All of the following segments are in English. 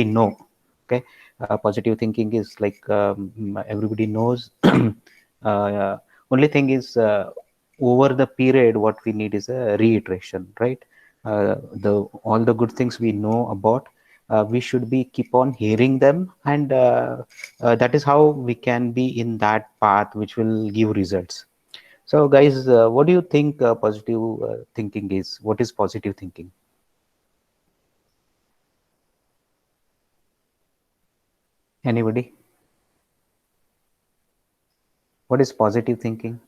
know. Okay, positive thinking is like everybody knows. Only thing is, over the period, what we need is a reiteration, right? The all the good things we know about, we should be keep on hearing them, and that is how we can be in that path which will give results. So guys, what do you think positive thinking is? What is positive thinking? Anybody? What is positive thinking?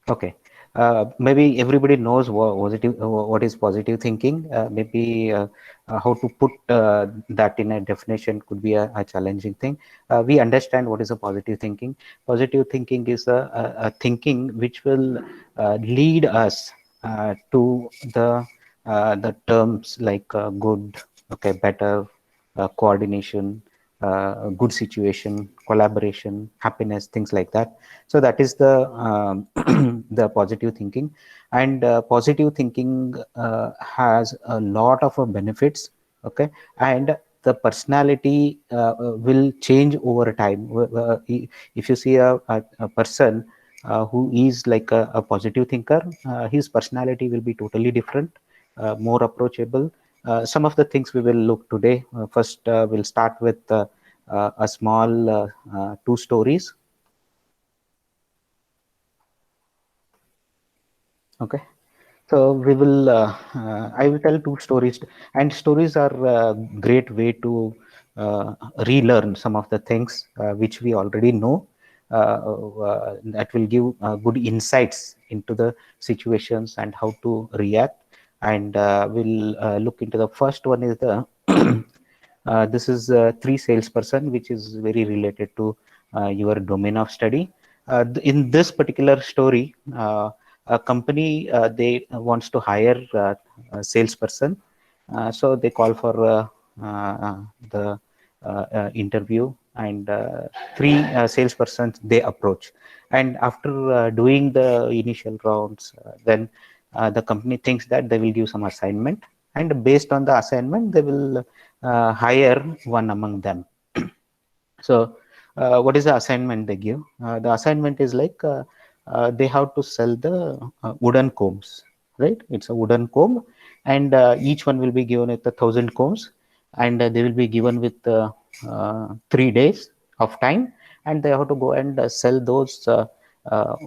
Okay. Maybe everybody knows what is positive thinking. Maybe how to put that in a definition could be a challenging thing. We understand what is a positive thinking. Positive thinking is a thinking which will lead us to the terms like good, okay, better, coordination, good situation, collaboration, happiness, things like that. So that is the the positive thinking. And positive thinking has a lot of benefits. Okay, and the personality will change over time. If you see a person who is like a positive thinker, his personality will be totally different, more approachable. Some of the things we will look today. First, we'll start with a small two stories. Okay, so we will. I will tell two stories, and stories are a great way to relearn some of the things which we already know. That will give good insights into the situations and how to react. And we'll look into the first one is the this is three salesperson, which is very related to your domain of study. In this particular story, a company they wants to hire a salesperson, so they call for the interview, and three salespersons they approach. And after doing the initial rounds, then the company thinks that they will give some assignment, and based on the assignment, they will hire one among them. So, what is the assignment they give? The assignment is like they have to sell the wooden combs, right? It's a wooden comb, and each one will be given with 1,000 combs, and they will be given with 3 days of time, and they have to go and sell those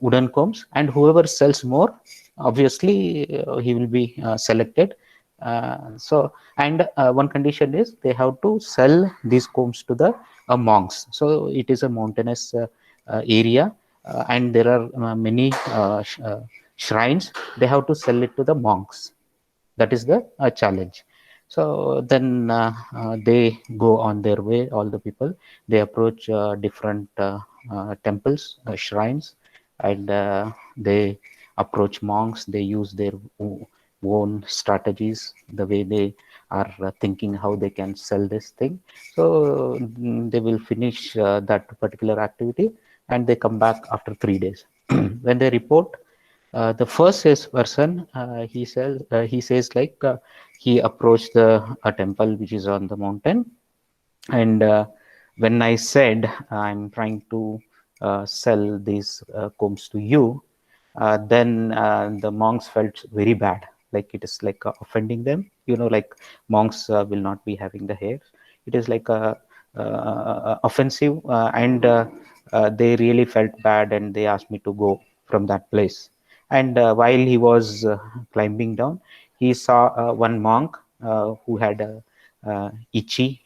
wooden combs, and whoever sells more, obviously he will be selected. So, and one condition is they have to sell these combs to the monks. So it is a mountainous area, and there are many shrines. They have to sell it to the monks. That is the challenge. So then they go on their way. All the people, they approach different temples, shrines, and they approach monks. They use their own strategies, the way they are thinking how they can sell this thing. So they will finish that particular activity, and they come back after 3 days. When they report, the first salesperson, he says like he approached the a temple which is on the mountain, and when I said I'm trying to sell these combs to you, then the monks felt very bad, like it is like offending them. You know, like monks will not be having the hairs. It is like offensive, and they really felt bad, and they asked me to go from that place. And while he was climbing down, he saw one monk who had a itchy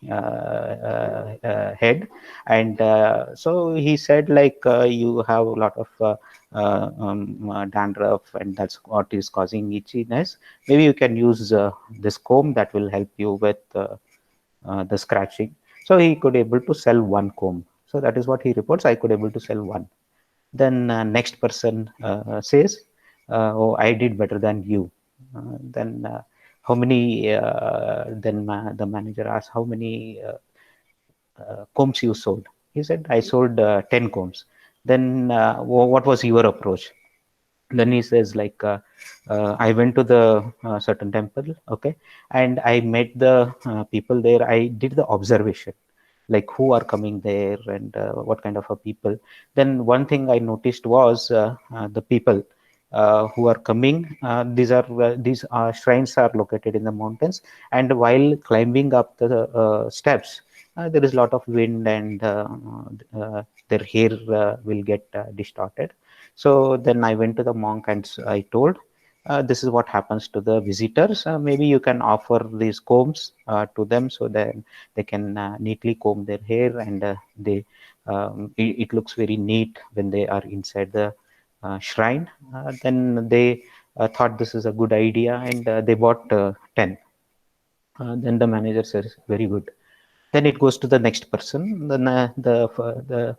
head, and so he said like you have a lot of dandruff, and that's what is causing itchiness. Maybe you can use this comb that will help you with the scratching. So he could able to sell one comb. So that is what he reports. I could able to sell one. Then next person says, "Oh, I did better than you." Then how many? Then the manager asks, "How many combs you sold?" He said, "I sold 10 combs." Then what was your approach? Then he says like, I went to the certain temple, okay, and I met the people there. I did the observation, like who are coming there and what kind of a people. Then one thing I noticed was the people who are coming, these shrines are located in the mountains, and while climbing up the steps, there is a lot of wind, and their hair will get distorted. So then I went to the monk and I told, this is what happens to the visitors. Maybe you can offer these combs to them, so that they can neatly comb their hair, and it looks very neat when they are inside the shrine. Then they thought this is a good idea, and they bought 10. Then the manager says, very good. Then it goes to the next person. Then the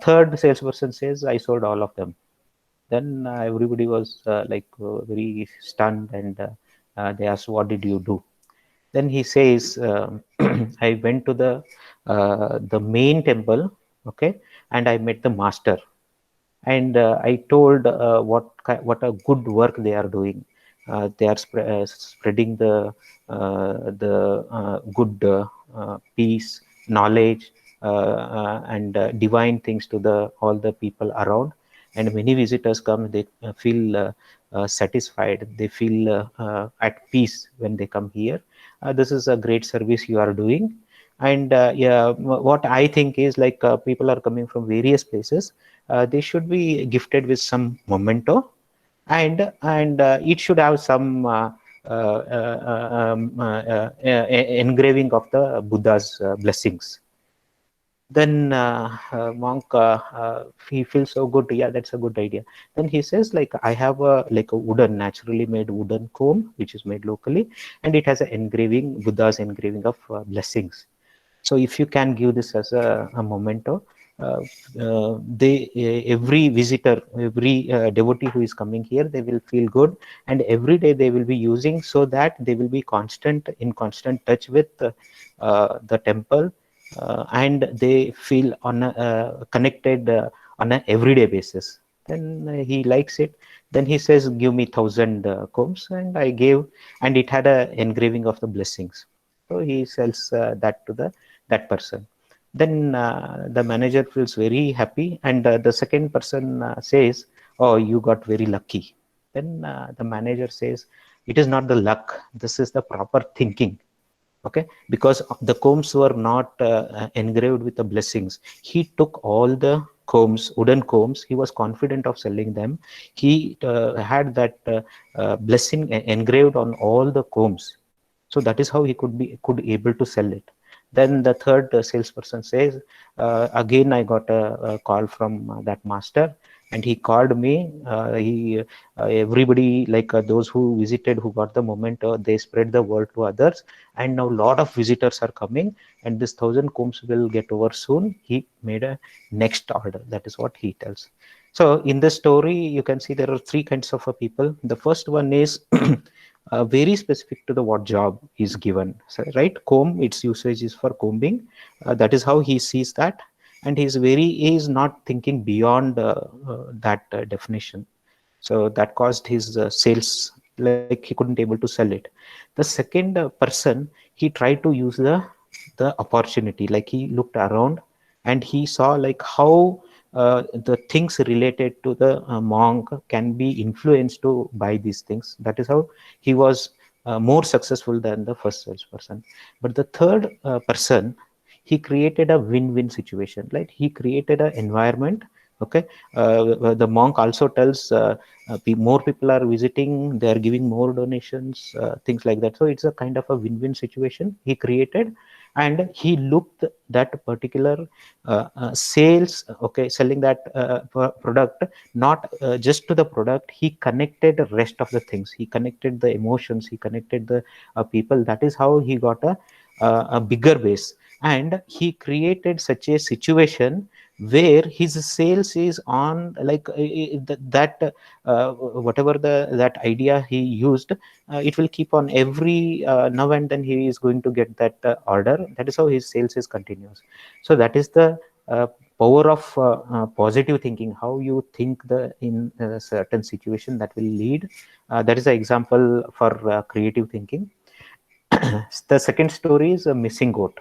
third salesperson says, I sold all of them. Then everybody was very stunned, and they asked, what did you do? Then he says, I went to the main temple, okay, and I met the master, and I told what a good work they are doing. They are spreading the good peace, knowledge, and divine things to the all the people around. And many visitors come; they feel satisfied. They feel at peace when they come here. This is a great service you are doing. And yeah, what I think is like, people are coming from various places. They should be gifted with some memento, and it should have some engraving of the Buddha's blessings. Then monk, he feels so good. Yeah, that's a good idea. Then he says like, I have a wooden, naturally made wooden comb which is made locally, and it has an engraving, Buddha's engraving of blessings. So if you can give this as a memento, uh, every visitor, every devotee who is coming here, they will feel good, and every day they will be using, so that they will be in constant touch with the temple, and they feel connected on an everyday basis. Then he likes it. Then he says, give me 1,000 combs, and I gave, and it had a engraving of the blessings. So he sells that to that person. Then the manager feels very happy, and the second person says, oh, you got very lucky. Then the manager says, it is not the luck, this is the proper thinking. Okay, because the combs were not engraved with the blessings. He took all the combs, wooden combs, he was confident of selling them. He had that blessing engraved on all the combs, so that is how he could able to sell it. Then the third salesperson says, again I got a call from that master, and he called me. He Everybody, like those who visited, who got the moment, they spread the word to others, and now a lot of visitors are coming, and this 1,000 combs will get over soon. He made a next order. That is what he tells. So in the story, you can see there are three kinds of people. The first one is very specific to the what job is given. So, right, comb, its usage is for combing. That is how he sees that, and he is not thinking beyond that definition. So that caused his sales, like he couldn't able to sell it. The second person, he tried to use the opportunity, like he looked around, and he saw like how the things related to the monk can be influenced to buy these things. That is how he was more successful than the first salesperson. But the third person, he created a win-win situation, like he created an environment. Okay, the monk also tells, more people are visiting, they are giving more donations, things like that. So it's a kind of a win-win situation he created. And he looked that particular sales, okay, selling that product, not just to the product. He connected the rest of the things, he connected the emotions, he connected the people. That is how he got a bigger base, and he created such a situation where his sales is on, like that whatever that idea he used, it will keep on every now and then he is going to get that order. That is how his sales is continuous. So that is the uh, power of positive thinking, how you think the in a certain situation that will lead. That is an example for creative thinking. The second story is a missing goat.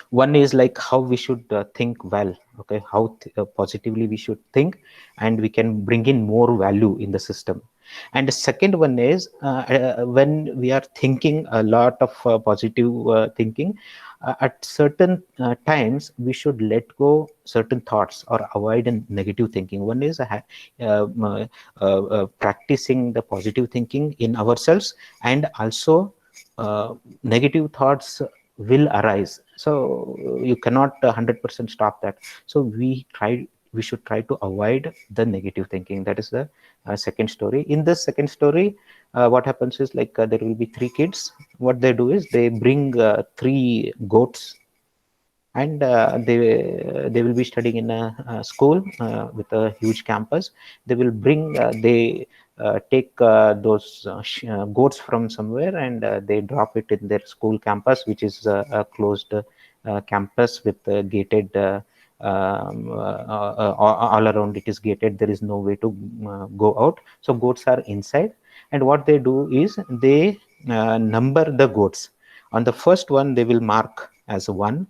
One is like how we should think well, okay, how positively we should think, and we can bring in more value in the system. And the second one is when we are thinking a lot of positive thinking, at certain times we should let go certain thoughts or avoid a negative thinking. One is practicing the positive thinking in ourselves, and also negative thoughts will arise, so you cannot 100% stop that. So we should try to avoid the negative thinking. That is the second story. In this second story, what happens is like there will be three kids. What they do is they bring three goats, and they will be studying in a school with a huge campus. They will bring they take those goats from somewhere, and they drop it in their school campus, which is a closed campus with gated all around. It is gated, there is no way to go out, so goats are inside. And what they do is they number the goats. On the first one they will mark as one,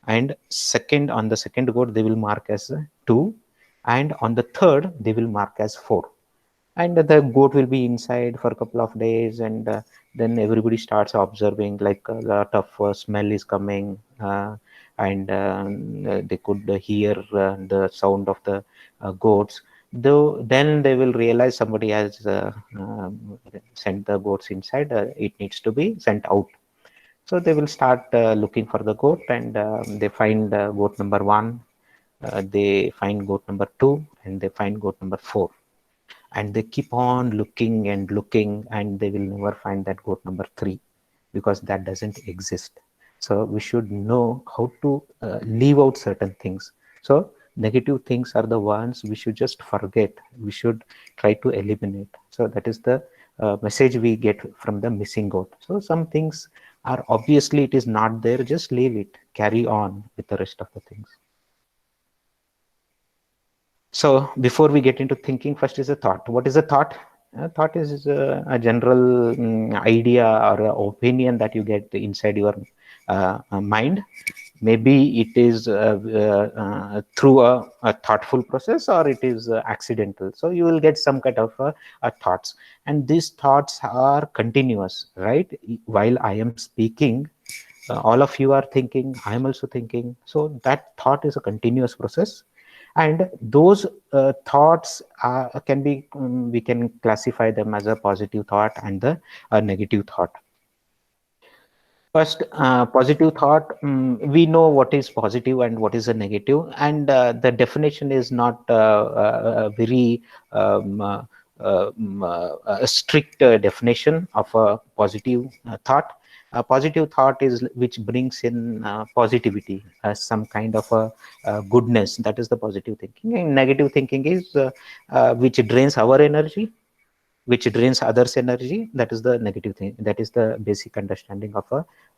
and second, on the second goat they will mark as 2, and on the third they will mark as 4. And the goat will be inside for a couple of days, and then everybody starts observing, like a lot of smell is coming, and they could hear the sound of the goats. Though then they will realize somebody has sent the goats inside, it needs to be sent out. So they will start looking for the goat, and they find goat number 1, they find goat number 2, and they find goat number 4. And they keep on looking and looking, and they will never find that goat number 3, because that doesn't exist. So we should know how to leave out certain things. So negative things are the ones we should just forget, we should try to eliminate. So that is the message we get from the missing goat. So some things are obviously it is not there, just leave it, carry on with the rest of the things. So before we get into thinking, first is a thought. What is a thought? A thought is a general idea or opinion that you get inside your mind. Maybe it is through a thoughtful process, or it is accidental. So you will get some kind of thoughts, and these thoughts are continuous, right? While I am speaking, all of you are thinking, I am also thinking. So that thought is a continuous process, and those thoughts can be we can classify them as a positive thought and the negative thought. First, positive thought, we know what is positive and what is a negative, and the definition is not very a strict definition of a positive thought. A positive thought is which brings in positivity, some kind of a goodness. That is the positive thinking. And negative thinking is which drains our energy, which drains others' energy. That is the negative thing. That is the basic understanding of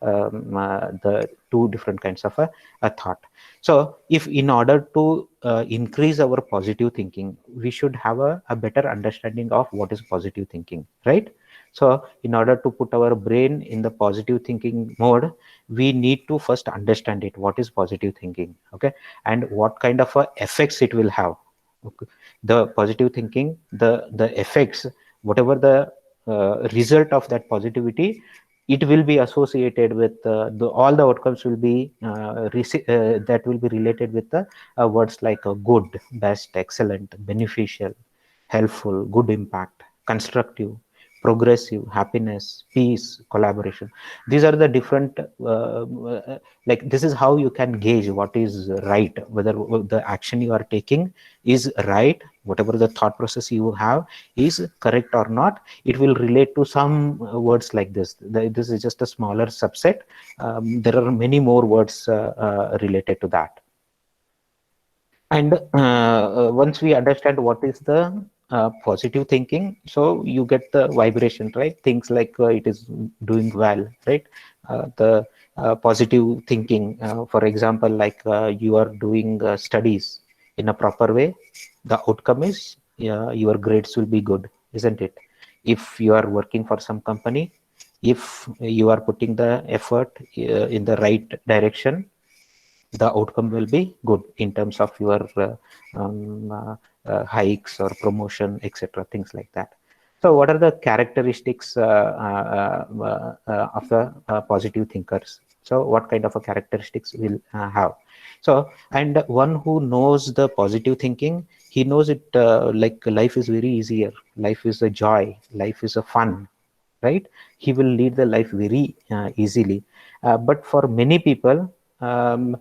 the two different kinds of a thought. So, if in order to increase our positive thinking, we should have a better understanding of what is positive thinking, right? So, in order to put our brain in the positive thinking mode, we need to first understand it. What is positive thinking? Okay, and what kind of effects it will have. Okay. The positive thinking, the effects, whatever the result of that positivity, it will be associated with all the outcomes will be that will be related with the words like good, best, excellent, beneficial, helpful, good impact, constructive, progressive, happiness, peace, collaboration. These are the different like this is how you can gauge what is right, whether the action you are taking is right, whatever the thought process you have is correct or not. It will relate to some words like this. This is just a smaller subset. There are many more words related to that. And once we understand what is the positive thinking, so you get the vibration, right? Things like it is doing well, right? The positive thinking. For example, like you are doing studies in a proper way, the outcome is your grades will be good, isn't it? If you are working for some company, if you are putting the effort in the right direction, the outcome will be good in terms of your hikes or promotion, etc., things like that. So what are the characteristics of the positive thinkers? So what kind of a characteristics will have? So, and one who knows the positive thinking, he knows it, like life is very easier, life is a joy, life is a fun, right? He will lead the life very easily. But for many people, um,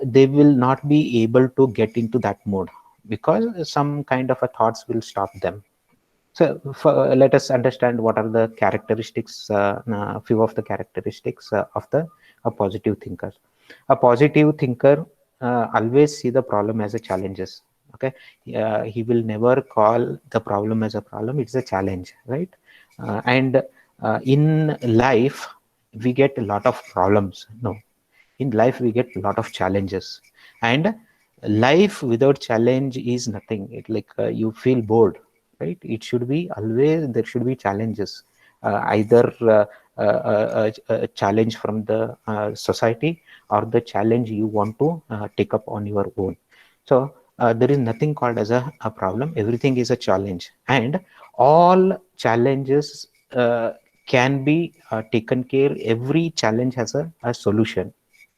they will not be able to get into that mode because some kind of a thoughts will stop them. So let us understand what are the characteristics, few of the characteristics of the a positive thinker. A positive thinker always see the problem as a challenges. Okay, he will never call the problem as a problem. It's a challenge, right? And in life, we get a lot of problems. No, in life we get a lot of challenges, and life without challenge is nothing. It like you feel bored, right? It should be always, there should be challenges, either a challenge from the society, or the challenge you want to take up on your own. So there is nothing called as a problem. Everything is a challenge, and all challenges can be taken care. Every challenge has a solution,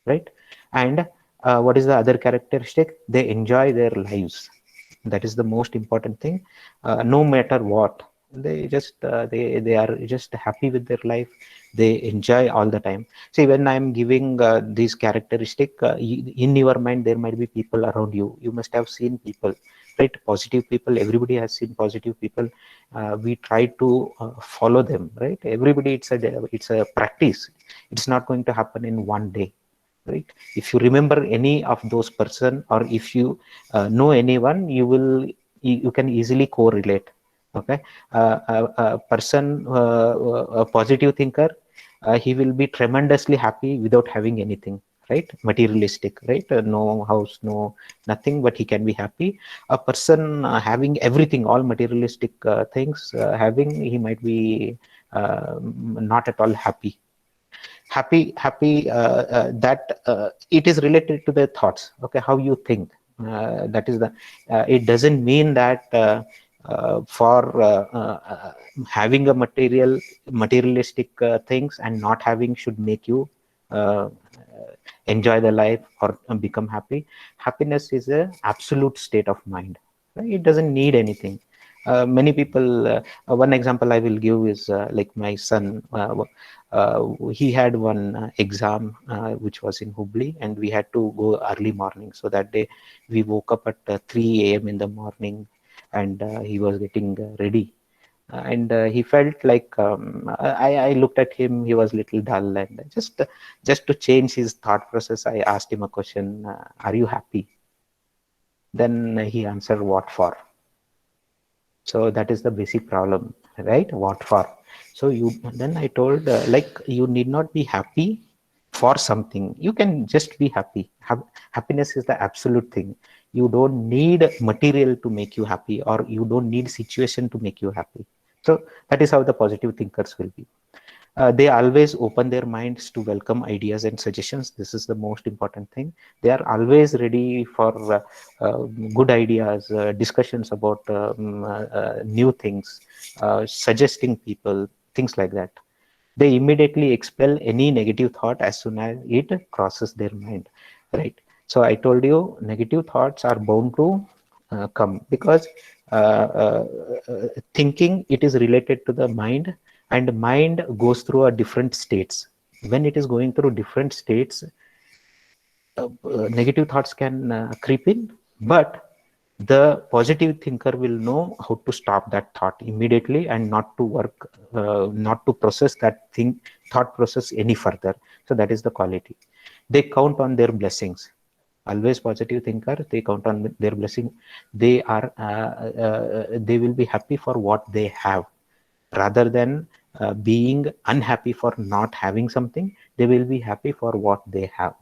right? And what is the other characteristic? They enjoy their lives. That is the most important thing. No matter what, they just they are just happy with their life. They enjoy all the time. See, when I'm giving these characteristic, in your mind there might be people around you. You must have seen people, right? Positive people, everybody has seen positive people. We try to follow them, right? Everybody, it's a practice. It's not going to happen in one day, right? If you remember any of those person, or if you know anyone, you can easily correlate. Okay, a person, a positive thinker, he will be tremendously happy without having anything, right? Materialistic, right? No house, no nothing, but he can be happy. A person having everything, all materialistic things, having, he might be not at all happy. That it is related to the thoughts. Okay, how you think, that is the it doesn't mean that for having a materialistic things and not having should make you uh, enjoy the life or become happy. Happiness is a absolute state of mind, right? It doesn't need anything. Many people, one example I will give is like my son. He had one exam which was in Hubli, and we had to go early morning. So that day we woke up at 3 a.m. in the morning, and he was getting ready. And he felt like, I looked at him. He was little dull, and just to change his thought process, I asked him a question: "Are you happy?" Then he answered, "What for?" So that is the basic problem, right? What for? So you, then I told, like, you need not be happy for something. You can just be happy. Happiness is the absolute thing. You don't need material to make you happy, or you don't need situation to make you happy. So that is how the positive thinkers will be. They always open their minds to welcome ideas and suggestions. This is the most important thing. They are always ready for good ideas, discussions about new things, suggesting people, things like that. They immediately expel any negative thought as soon as it crosses their mind, right? So I told you, negative thoughts are bound to come, because thinking, it is related to the mind, and mind goes through a different states. When it is going through different states, negative thoughts can creep in, but the positive thinker will know how to stop that thought immediately, and not to work, not to process that thought process any further. So that is the quality. They count on their blessings. Always positive thinker, they count on their blessing. They are they will be happy for what they have, rather than being unhappy for not having something. They will be happy for what they have.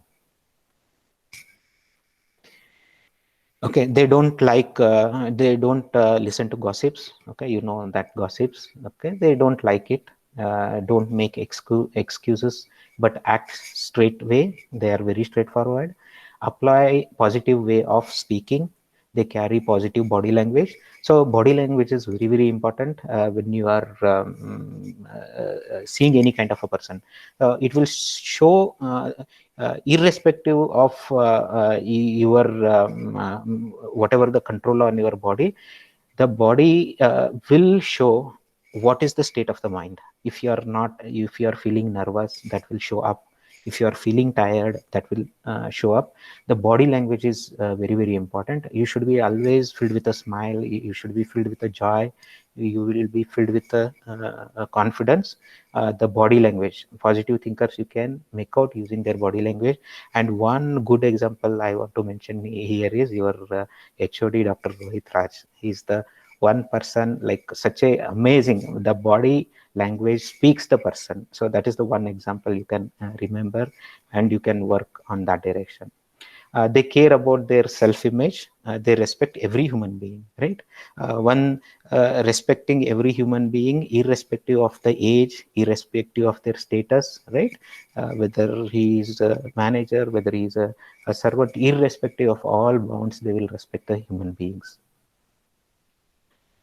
Okay, they don't listen to gossips. Okay, you know that gossips. Okay, they don't like it. Don't make excuses, but act straight way. They are very straightforward. Apply positive way of speaking. They carry positive body language. So body language is very, very important when you are seeing any kind of a person. It will show irrespective of your whatever the control on your body. The body will show what is the state of the mind. If you are feeling nervous, that will show up. If you are feeling tired, that will show up. The body language is very, very important. You should be always filled with a smile. You should be filled with a joy. You will be filled with a confidence. The body language, positive thinkers, you can make out using their body language. And one good example I want to mention here is your HOD, Dr. Rohit Raj. He's the one person, like such a amazing, the body language speaks the person. So that is the one example you can remember, and you can work on that direction. They care about their self-image. They respect every human being, right? One respecting every human being, irrespective of the age, irrespective of their status, right? Whether he is a manager, whether he is a servant, irrespective of all bounds, they will respect the human beings.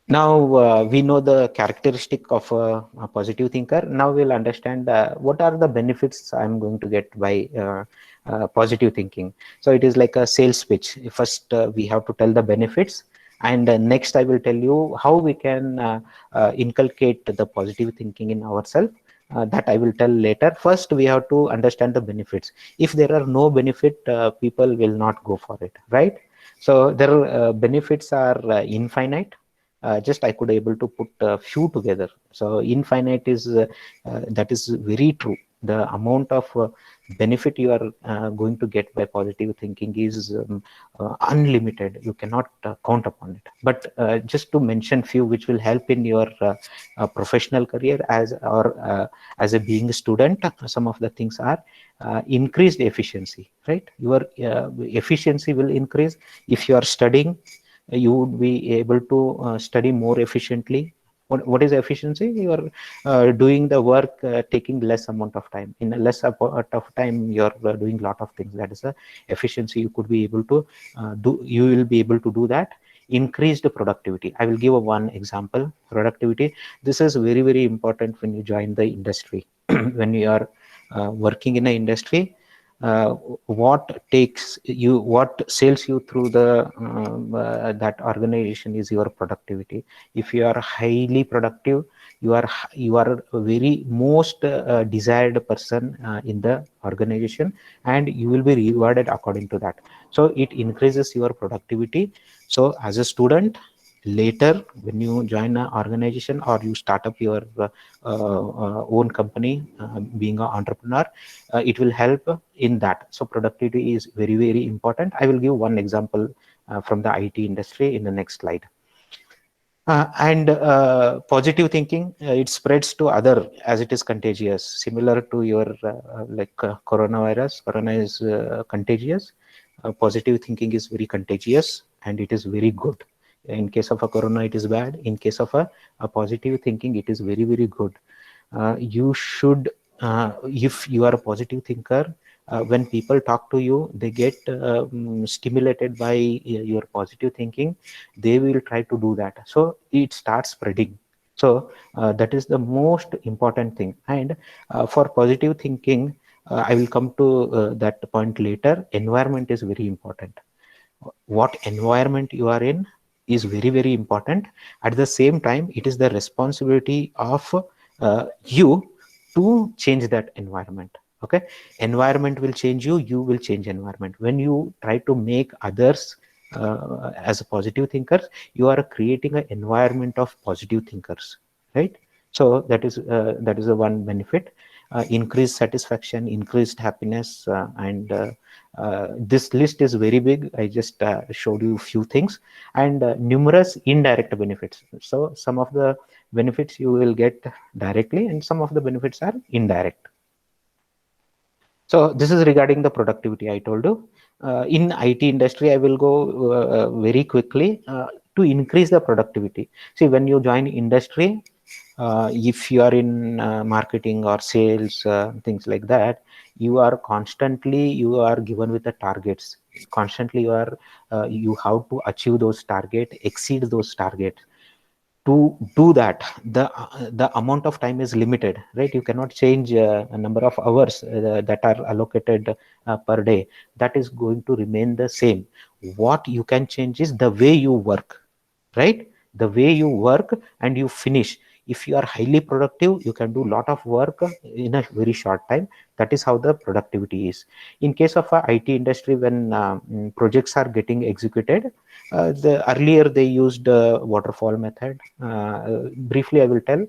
Now we know the characteristic of a positive thinker. Now we'll understand what are the benefits I'm going to get by positive thinking. So it is like a sales pitch. First, we have to tell the benefits, and next I will tell you how we can inculcate the positive thinking in ourselves. That I will tell later. First, we have to understand the benefits. If there are no benefit, people will not go for it, right? So their benefits are infinite. Just I could able to put a few together. So infinite is that is very true. The amount of benefit you are going to get by positive thinking is unlimited. You cannot count upon it. But just to mention few which will help in your professional career as a being a student, some of the things are increased efficiency, right? Your efficiency will increase if you are studying. You would be able to study more efficiently. What is efficiency? You are doing the work taking less amount of time. In a less amount of time, you are doing lot of things. That is a efficiency you could be able to do. You will be able to do that. Increased productivity. I will give one example. Productivity. This is very, very important when you join the industry. When you are working in an industry, what sells you through the that organization is your productivity. If you are highly productive, you are a very most desired person in the organization, and you will be rewarded according to that. So it increases your productivity. So as a student, later when you join an organization or you start up your own company, being an entrepreneur, it will help in that. So productivity is very, very important. I will give one example from the IT industry in the next slide. And positive thinking, it spreads to other as it is contagious, similar to your coronavirus. Corona is contagious. Positive thinking is very contagious, and it is very good. In case of a corona, it is bad. In case of a positive thinking, it is very, very good. You should, if you are a positive thinker, when people talk to you, they get stimulated by your positive thinking. They will try to do that. So it starts spreading. So that is the most important thing. And for positive thinking, I will come to that point later. Environment is very important. What environment you are in is very, very important. At the same time, it is the responsibility of you to change that environment. Okay, environment will change you, you will change environment. When you try to make others as a positive thinkers, you are creating an environment of positive thinkers, right? So that is the one benefit. increased satisfaction, increased happiness, and this list is very big. I just showed you few things, and numerous indirect benefits. So some of the benefits you will get directly, and some of the benefits are indirect. So this is regarding the productivity I told you. In IT industry, I will go very quickly to increase the productivity. See, when you join industry, if you are in marketing or sales, things like that, you are given with the targets. Constantly, you have to achieve those targets, exceed those targets. To do that, the amount of time is limited, right? You cannot change a number of hours that are allocated per day. That is going to remain the same. What you can change is the way you work, right? The way you work and you finish. If you are highly productive, you can do a lot of work in a very short time. That is how the productivity is. In case of IT industry, when projects are getting executed, earlier they used waterfall method. Briefly, I will tell.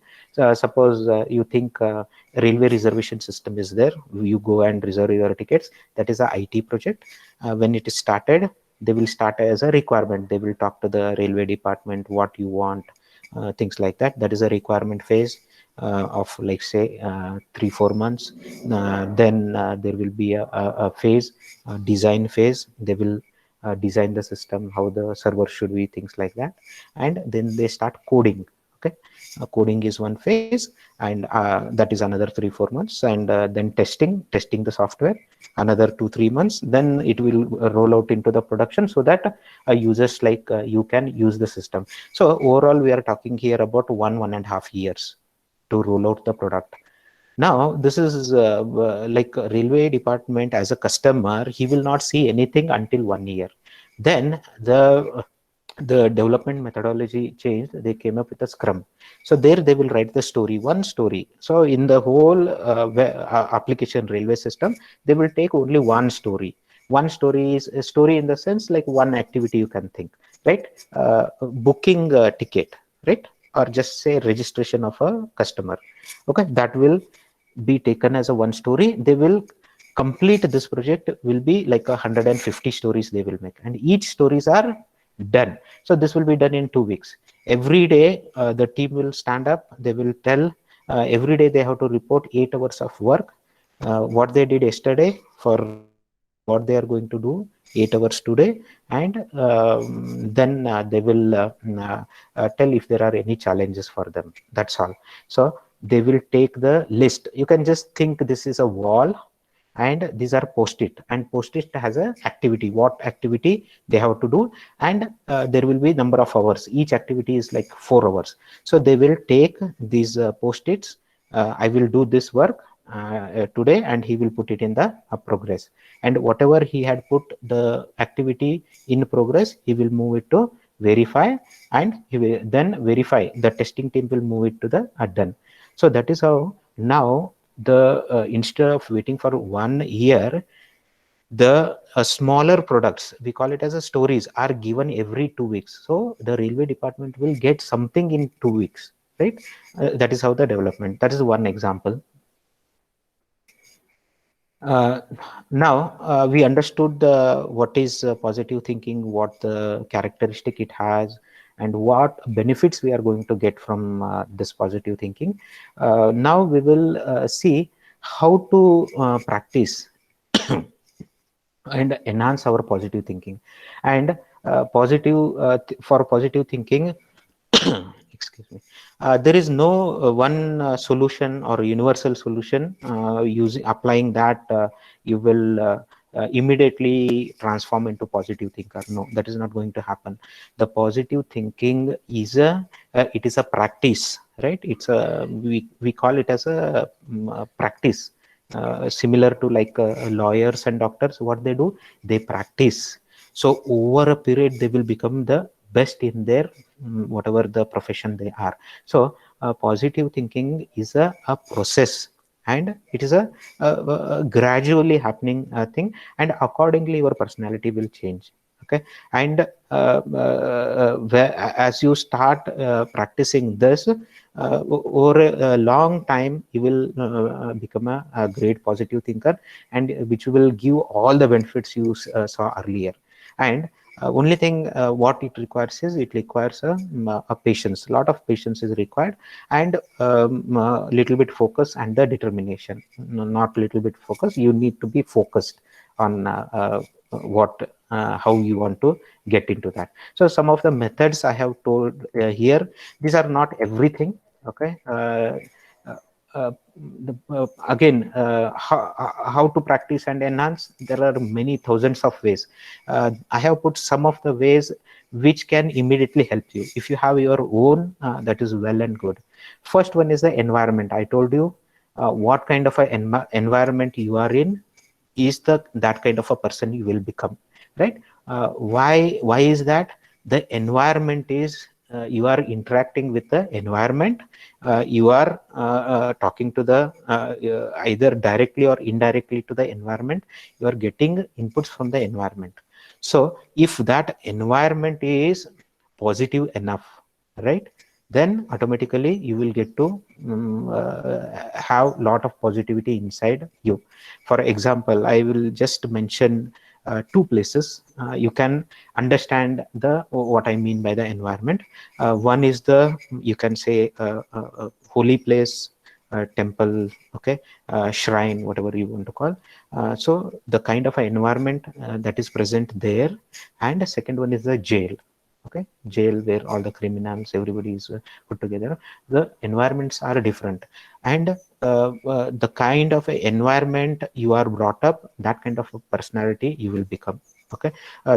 Suppose you think railway reservation system is there. You go and reserve your tickets. That is a IT project. When it is started, they will start as a requirement. They will talk to the railway department what you want, things like that. That is a requirement phase of, like, say 3-4 months. Then there will be a phase, a design phase. They will design the system, how the server should be, things like that. And then they start coding. Okay, coding is one phase, and that is another 3-4 months. And then testing the software, another 2-3 months. Then it will roll out into the production, so that users like you can use the system. So overall, we are talking here about 1.5 years to roll out the product. Now, this is like railway department as a customer, he will not see anything until 1 year. Then the development methodology changed. They came up with a Scrum. So there they will write the story, one story. So in the whole application railway system, they will take only one story. One story is a story in the sense like one activity you can think, right? Booking a ticket, right? Or just say registration of a customer. Okay, that will be taken as a one story. They will complete this project, will be like 150 stories they will make, and each stories are done. So this will be done in 2 weeks. Every day the team will stand up. They will tell, every day they have to report 8 hours of work, what they did yesterday, for what they are going to do 8 hours today. And then they will tell if there are any challenges for them. That's all. So they will take the list. You can just think this is a wall, and these are post-it, and post-it has a activity, what activity they have to do. And there will be number of hours. Each activity is like 4 hours. So they will take these post-its. I will do this work today, and he will put it in the progress. And whatever he had put the activity in progress, he will move it to verify, and he will then verify. The testing team will move it to the done. So that is how now the instead of waiting for 1 year, the smaller products, we call it as a stories, are given every 2 weeks. So the railway department will get something in 2 weeks, right? That is how the development. That is one example. Uh, Now we understood what is positive thinking, what the characteristic it has, and what benefits we are going to get from this positive thinking. Now we will see how to practice and enhance our positive thinking. And for positive thinking, excuse me, there is no one solution or universal solution. Using applying that, you will immediately transform into positive thinker. No, that is not going to happen. The positive thinking is it is a practice, right? It's a, we call it as a practice. Similar to like lawyers and doctors, what they do, they practice. So over a period, they will become the best in their whatever the profession they are. So positive thinking is a process, and it is a gradually happening thing, and accordingly your personality will change. Okay. And as you start practicing this over a long time, you will become a great positive thinker, and which will give all the benefits you saw earlier. And only thing what it requires is, it requires a patience. A lot of patience is required, and little bit focus and the determination. Not little bit focus, you need to be focused on what how you want to get into that. So some of the methods I have told here, these are not everything. Okay. Uh, uh, Again, how to practice and enhance, there are many thousands of ways. I have put some of the ways which can immediately help you. If you have your own, that is well and good. First one is the environment. I told you what kind of an environment you are in is the that kind of a person you will become, right? Why is that? The environment is, you are interacting with the environment, you are talking to the either directly or indirectly to the environment, you are getting inputs from the environment. So if that environment is positive enough, right, then automatically you will get to have lot of positivity inside you. For example, I will just mention two places. You can understand the what I mean by the environment. One is the, you can say, holy place, temple, okay, shrine, whatever you want to call. So the kind of environment that is present there. And the second one is the jail. Okay, jail where all the criminals, everybody is put together. The environments are different, and the kind of environment you are brought up, that kind of a personality you will become. Okay.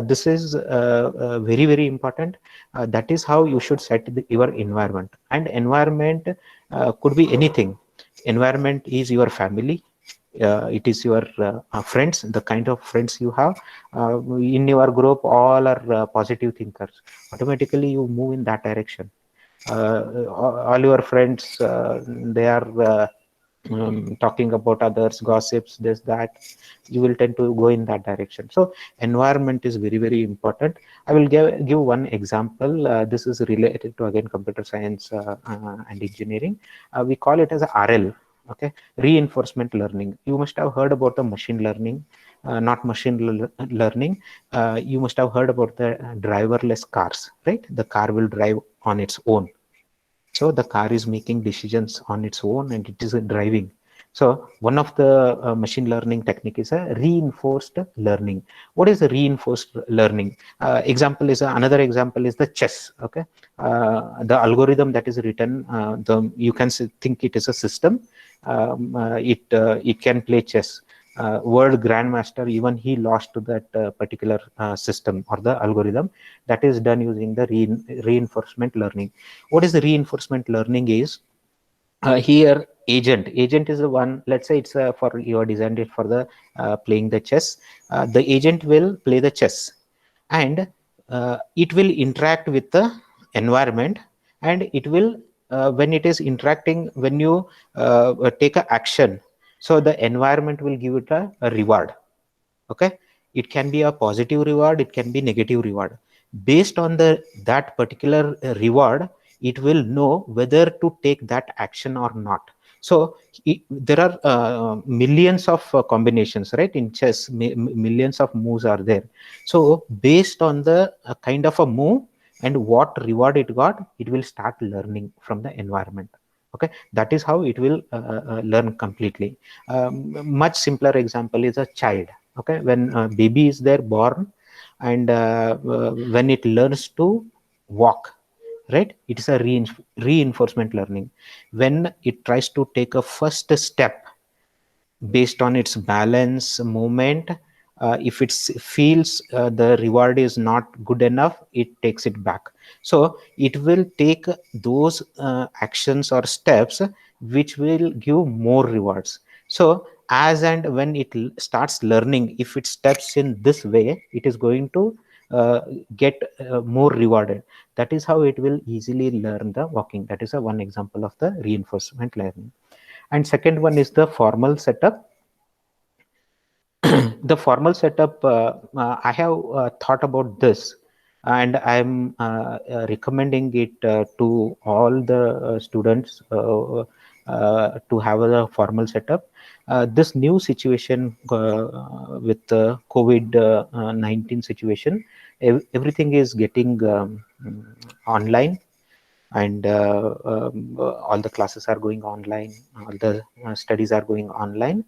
This is very important. That is how you should set your environment. And environment could be anything. Environment is your family, it is your friends, the kind of friends you have in your group. All are positive thinkers, automatically you move in that direction. All your friends, they are talking about others, gossips, this, that, you will tend to go in that direction. So environment is very important. I will give one example. This is related to, again, computer science and engineering. We call it as a RL. Okay, reinforcement learning. You must have heard about the machine learning. Not machine learning. You must have heard about the driverless cars, right? The car will drive on its own. So the car is making decisions on its own, and it is driving. So one of the machine learning technique is a reinforced learning. What is a reinforced learning? Example is another example is the chess. Okay, the algorithm that is written, you can think it is a system. It can play chess. World grandmaster, even he lost to that particular system or the algorithm that is done using the reinforcement learning. What is the reinforcement learning is, here agent is the one. Let's say it's for you are designed it for the playing the chess. The agent will play the chess, and it will interact with the environment, and it will when it is interacting, when you take a action, so the environment will give it a reward. Okay, it can be a positive reward, it can be negative reward. Based on the that particular reward, it will know whether to take that action or not. So there are millions of combinations, right? In chess, millions of moves are there. So based on the kind of a move and what reward it got, it will start learning from the environment. Okay, that is how it will learn completely. Much simpler example is a child. Okay, when a baby is there born, and when it learns to walk, right, it is a reinforcement learning. When it tries to take a first step, based on its balance movement, if it feels the reward is not good enough, it takes it back. So it will take those actions or steps which will give more rewards. So as and when it starts learning, if it steps in this way, it is going to uh, get more rewarded. That is how it will easily learn the walking. That is a one example of the reinforcement learning. And second one is the formal setup. The formal setup, I have thought about this, and I'm recommending it to all the students to have a formal setup. This new situation with the COVID 19 situation, everything is getting online, and all the classes are going online, all the studies are going online.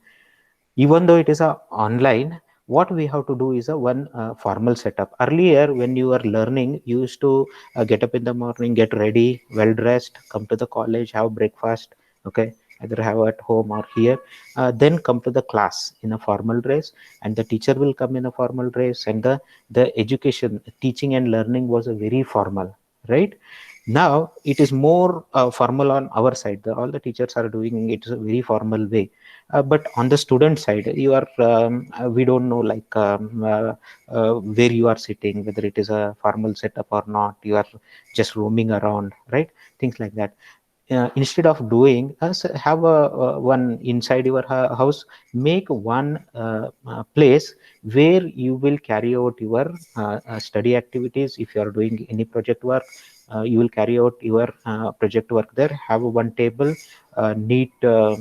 Even though it is a online, what we have to do is a one formal setup. Earlier when you were learning, you used to get up in the morning, get ready, well dressed, come to the college, have breakfast, okay, either have at home or here, then come to the class in a formal dress, and the teacher will come in a formal dress, and the education, teaching and learning was a very formal, right? Now it is more formal on our side. All the teachers are doing it a very formal way, but on the student side, you are we don't know, like where you are sitting, whether it is a formal setup or not. You are just roaming around, right? Things like that. Instead of doing have a one inside your house, make one place where you will carry out your study activities. If you are doing any project work, you will carry out your project work there. Have one table, neat table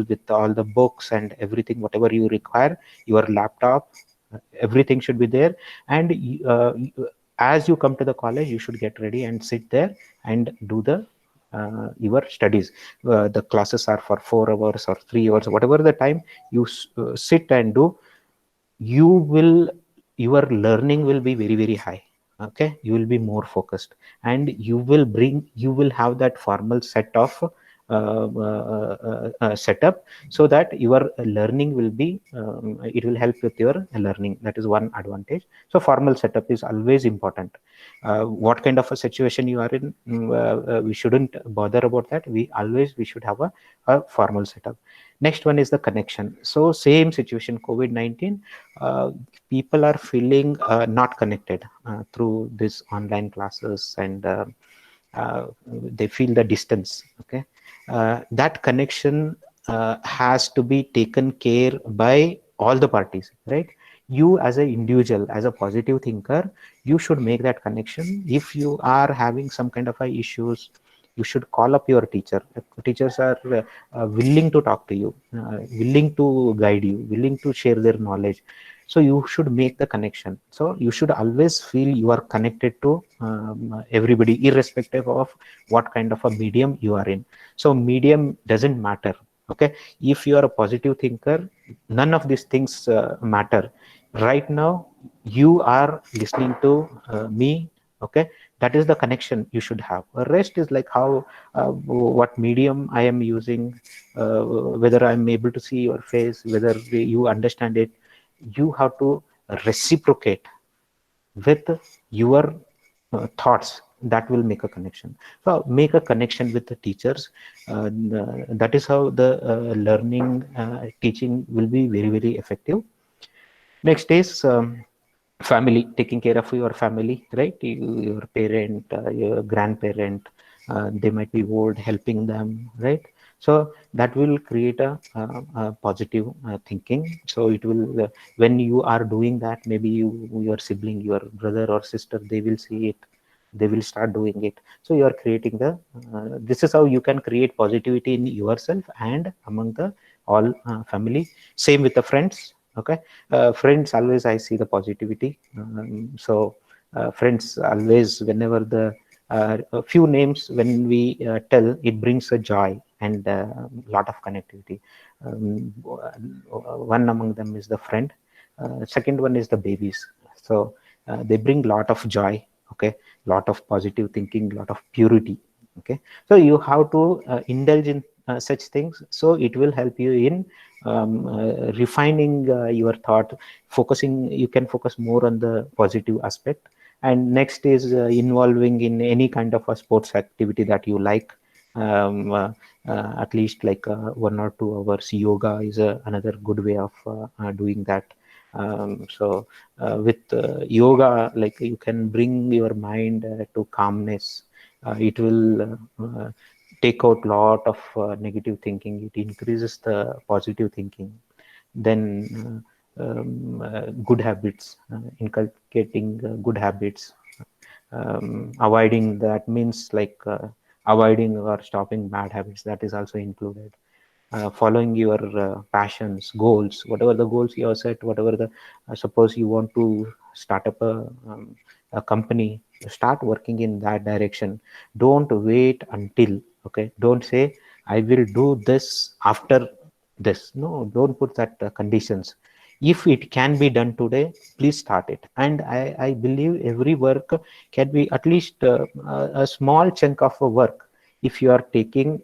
with all the books and everything, whatever you require, your laptop, everything should be there. And as you come to the college, you should get ready and sit there and do the your studies. The classes are for 4 hours or 3 hours, whatever the time you sit and do. You will, your learning will be very very high. Okay, you will be more focused, and you will have that formal set of setup, so that your learning will be it will help with your learning. That is one advantage. So formal setup is always important. What kind of a situation you are in, we shouldn't bother about that. We should have a formal setup. Next one is the connection. So same situation, COVID-19, uh, people are feeling not connected through this online classes, and they feel the distance. Okay, that connection has to be taken care by all the parties, right? You as an individual, as a positive thinker, you should make that connection. If you are having some kind of issues, you should call up your teacher. Teachers are willing to talk to you, willing to guide you, willing to share their knowledge. So you should make the connection. So you should always feel you are connected to everybody, irrespective of what kind of a medium you are in. So medium doesn't matter. Okay, if you are a positive thinker, none of these things matter. Right now you are listening to me. Okay, that is the connection you should have. The rest is like how what medium I am using, whether I'm able to see your face, whether you understand it. You have to reciprocate with your thoughts. That will make a connection. So make a connection with the teachers. That is how the learning teaching will be very very effective. Next is family, taking care of your family, right? Your parent, your grandparent, they might be old, helping them, right? So that will create a positive thinking. So it will when you are doing that, maybe your sibling, your brother or sister, they will see it, they will start doing it. So you are creating the this is how you can create positivity in yourself and among the all family. Same with the friends. Okay, friends always I see the positivity. So friends always, whenever the a few names when we tell, it brings a joy and a lot of connectivity. One among them is the friend. Second one is the babies. So they bring lot of joy. Okay, lot of positive thinking, lot of purity. Okay, so you have to indulge in such things, so it will help you in refining your thought, focusing. You can focus more on the positive aspect. And next is involving in any kind of a sports activity that you like. At least like 1 or 2 hours yoga is another good way of doing that. So with yoga, like you can bring your mind to calmness. It will take out lot of negative thinking. It increases the positive thinking. Then good habits, inculcating good habits. Avoiding that means like avoiding or stopping bad habits, that is also included. Following your passions, goals, whatever the goals you have set, whatever the suppose you want to start up a company, start working in that direction. Don't wait until, okay, don't say I will do this after this. No, don't put that conditions. If it can be done today, please start it. And I believe every work can be at least a small chunk of a work. If you are taking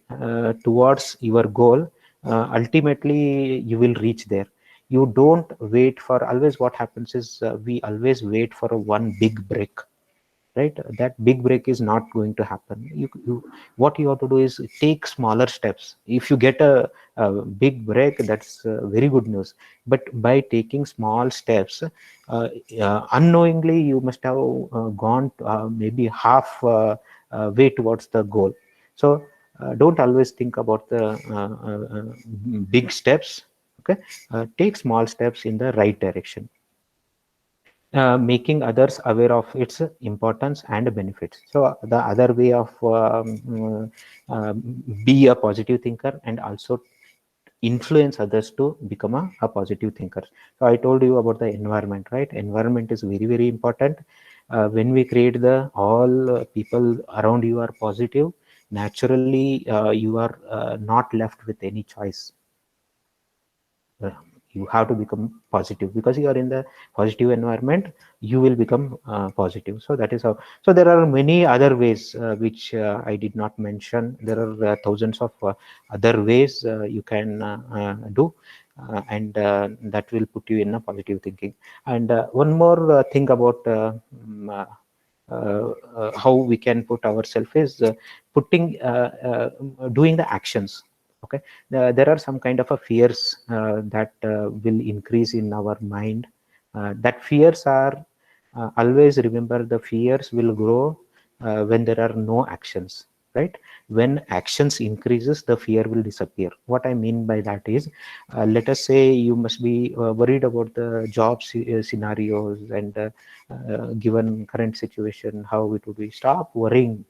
towards your goal, ultimately you will reach there. You don't wait for, always what happens is we always wait for a one big break, right? That big break is not going to happen. What you have to do is take smaller steps. If you get a big break, that's very good news. But by taking small steps, unknowingly you must have gone maybe half way towards the goal. So don't always think about the big steps. Okay, take small steps in the right direction. Making others aware of its importance and benefits. So the other way of be a positive thinker and also influence others to become a positive thinker. So I told you about the environment, right? Environment is very, very important. When we create the all people around you are positive, naturally you are not left with any choice. uh, you have to become positive, because you are in the positive environment, you will become positive. So that is how. So there are many other ways which I did not mention. There are thousands of other ways you can do, and that will put you in a positive thinking. And one more thing about how we can put ourselves is putting doing the actions. Okay, there are some kind of a fears that will increase in our mind. That fears are always remember, the fears will grow when there are no actions, right? When actions increases, the fear will disappear. What I mean by that is, let us say you must be worried about the job scenarios, and given current situation, how it would be. Stop worrying.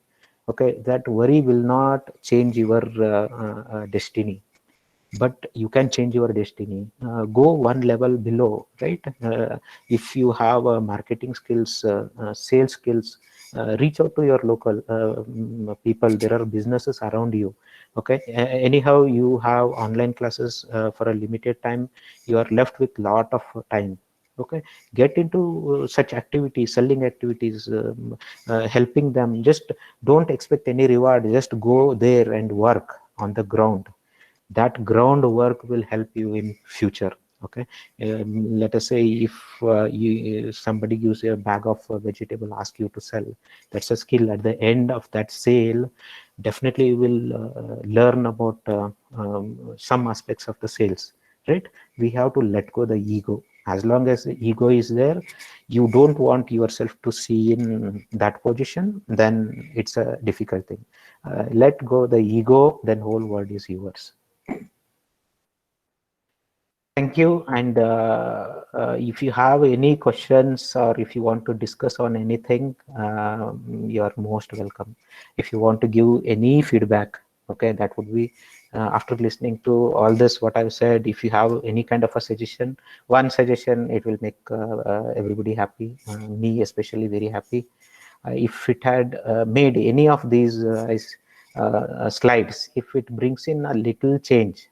Okay, that worry will not change your destiny, but you can change your destiny. Go one level below, right? If you have marketing skills, sales skills, reach out to your local people. There are businesses around you. Okay, anyhow you have online classes for a limited time, you are left with lot of time. Okay, get into such activities, selling activities, helping them. Just don't expect any reward, just go there and work on the ground. That groundwork will help you in future. Okay, let us say if somebody gives you a bag of vegetable, ask you to sell, that's a skill. At the end of that sale, definitely you will learn about some aspects of the sales, right? We have to let go the ego. As long as the ego is there, you don't want yourself to see in that position, then it's a difficult thing. Let go the ego, then whole world is yours. Thank you. And if you have any questions, or if you want to discuss on anything, you are most welcome. If you want to give any feedback, okay, that would be after listening to all this, what I've said, if you have any kind of a suggestion, one suggestion, it will make everybody happy, me especially very happy. If it had made any of these slides, if it brings in a little change,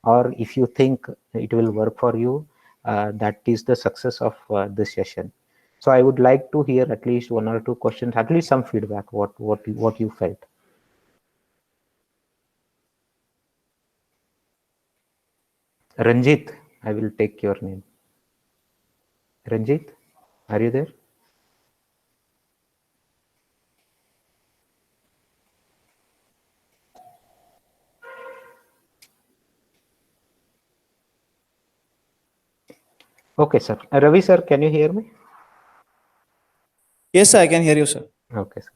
or if you think it will work for you, that is the success of this session. So I would like to hear at least one or two questions, at least some feedback, what you felt. Ranjit, I will take your name. Ranjit, are you there? Okay, sir. Ravi, sir, can you hear me? Yes, sir, I can hear you, sir. Okay, sir.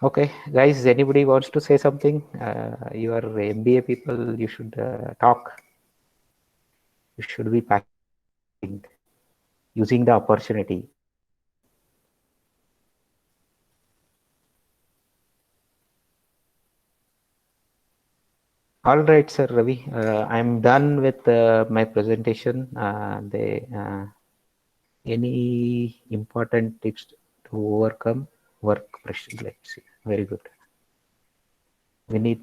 Okay, guys, anybody wants to say something? You are MBA people, you should talk. You should be packing, using the opportunity. All right, sir Ravi. I'm done with my presentation. Any important tips to overcome work pressure? Let's see. Very good. We need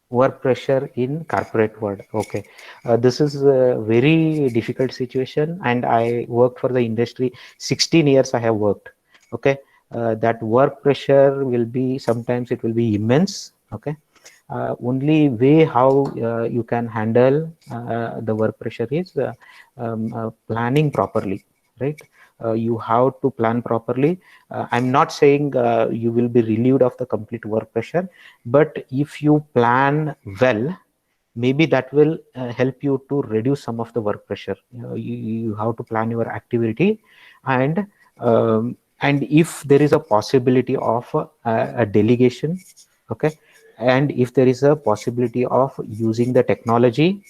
work pressure in corporate world. Okay, this is a very difficult situation, and I worked for the industry. 16 years I have worked. Okay, that work pressure will be sometimes it will be immense. Okay, only way how you can handle the work pressure is planning properly, right? You have to plan properly. I'm not saying you will be relieved of the complete work pressure, but if you plan well, maybe that will help you to reduce some of the work pressure. You have to plan your activity, and if there is a possibility of a delegation, okay, and if there is a possibility of using the technology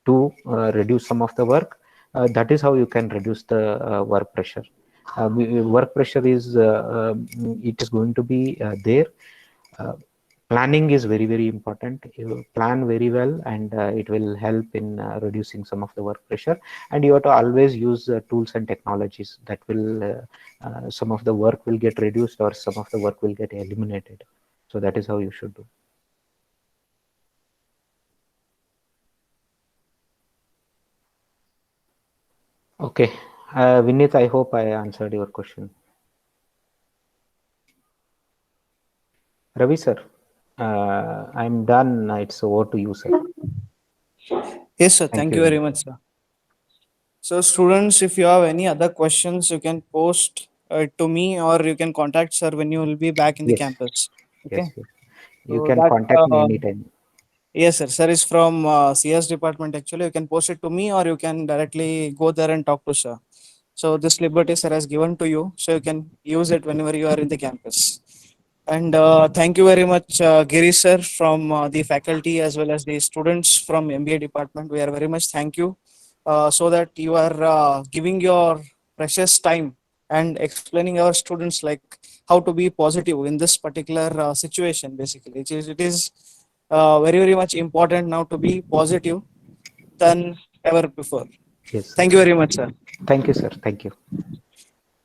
to reduce some of the work, that is how you can reduce the work pressure. Work pressure is it is going to be there. uh, Planning is very, very important. You plan very well, and it will help in reducing some of the work pressure. And you have to always use tools and technologies that will some of the work will get reduced, or some of the work will get eliminated. So that is how you should do. Okay, Vinit, I hope I answered your question. Ravi sir, I'm done. It's over to you, sir. Yes, sir. Thank Thank you you very very much. much, sir. So, students, if you have any other questions, you can post to me, or you can contact sir when you will be back in the Yes, campus. yes, Okay. yes. You So can that contact me anytime. yes, sir. Sir is from CS department. Actually, you can post it to me, or you can directly go there and talk to sir. So this liberty sir has given to you, so you can use it whenever you are in the campus. And thank you very much, Girish sir, from the faculty as well as the students from MBA department. We are very much thank you, so that you are giving your precious time and explaining our students like how to be positive in this particular situation. Basically, it is very very much important now to be positive than ever before. Yes, sir. Thank you very much, sir. Thank you, sir. Thank you.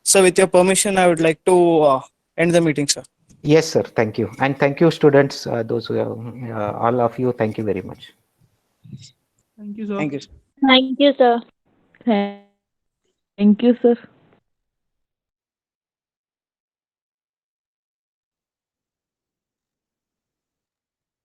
So, with your permission, I would like to end the meeting, sir. Yes, sir. Thank you. And thank you, students, those who have, all of you. Thank you very much. Thank you, sir. Thank you. Thank you, sir. Thank you, sir.